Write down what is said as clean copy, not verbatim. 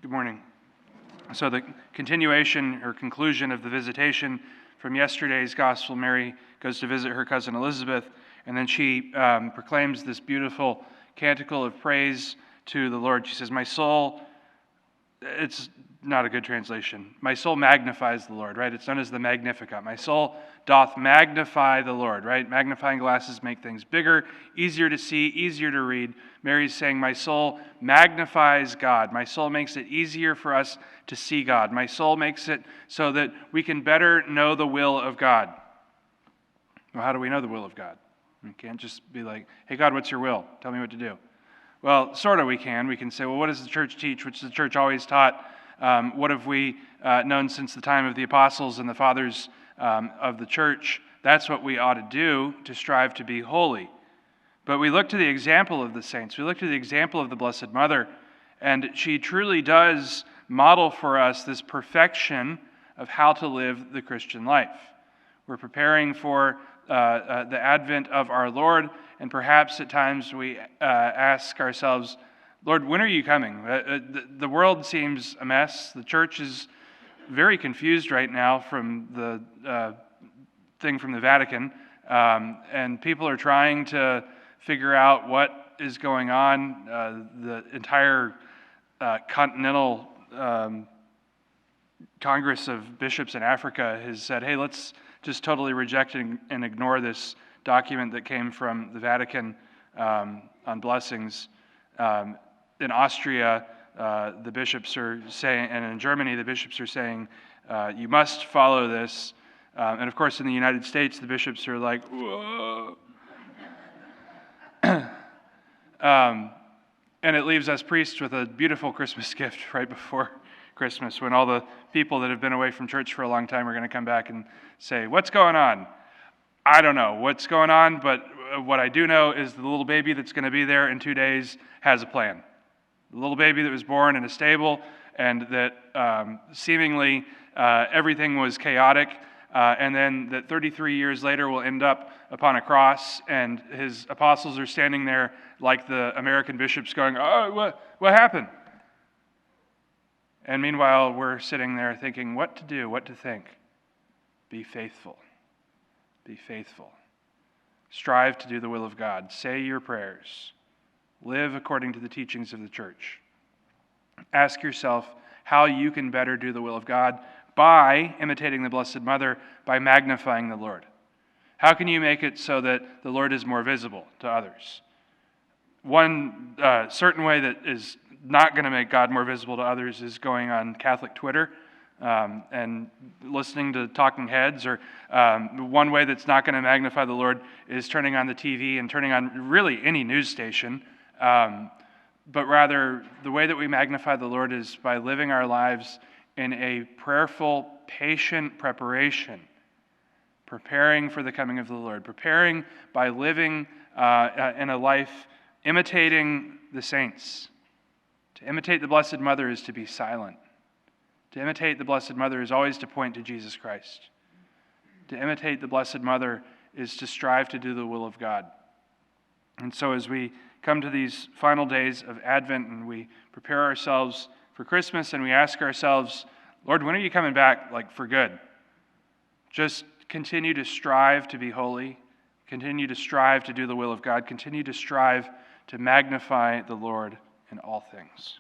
Good morning. So the continuation or conclusion of the visitation from yesterday's gospel, Mary goes to visit her cousin Elizabeth, and then she proclaims this beautiful canticle of praise to the Lord. She says, "My soul," it's not a good translation, "my soul magnifies the Lord," right? It's known as the Magnificat. "My soul doth magnify the Lord," right? Magnifying glasses make things bigger, easier to see, easier to read. Mary's saying, my soul magnifies God. My soul makes it easier for us to see God. My soul makes it so that we can better know the will of God. Well, how do we know the will of God? We can't just be like, "Hey God, what's your will? Tell me what to do." Well, sort of we can. We can say, well, what does the church teach? Which the church always taught? What have we known since the time of the apostles and the fathers of the church? That's what we ought to do to strive to be holy. But we look to the example of the saints. We look to the example of the Blessed Mother, and she truly does model for us this perfection of how to live the Christian life. We're preparing for the advent of our Lord, and perhaps at times we ask ourselves, "Lord, when are you coming?" The world seems a mess. The church is very confused right now from the thing from the Vatican, and people are trying to figure out what is going on. The entire continental Congress of Bishops in Africa has said, hey, let's just totally reject and ignore this document that came from the Vatican on blessings. In Austria, the bishops are saying, and in Germany, the bishops are saying, you must follow this. And of course, in the United States, the bishops are like, whoa. And it leaves us priests with a beautiful Christmas gift right before Christmas, when all the people that have been away from church for a long time are going to come back and say, "What's going on?" I don't know what's going on, but what I do know is the little baby that's going to be there in 2 days has a plan. The little baby that was born in a stable, and that seemingly everything was chaotic, and then that 33 years later will end up upon a cross, and his apostles are standing there like the American bishops going, "Oh, what happened?" And meanwhile, we're sitting there thinking what to do, what to think. Be faithful. Be faithful. Strive to do the will of God. Say your prayers. Live according to the teachings of the church. Ask yourself how you can better do the will of God by imitating the Blessed Mother, by magnifying the Lord. How can you make it so that the Lord is more visible to others? One certain way that is not going to make God more visible to others is going on Catholic Twitter and listening to talking heads, or one way that's not going to magnify the Lord is turning on the TV and turning on really any news station. But rather, the way that we magnify the Lord is by living our lives in a prayerful, patient preparation, preparing for the coming of the Lord, preparing by living in a life imitating the saints. To imitate the Blessed Mother is to be silent. To imitate the Blessed Mother is always to point to Jesus Christ. To imitate the Blessed Mother is to strive to do the will of God. And so as we come to these final days of Advent and we prepare ourselves for Christmas and we ask ourselves, "Lord, when are you coming back, like for good?" Just continue to strive to be holy. Continue to strive to do the will of God. Continue to strive to magnify the Lord in all things.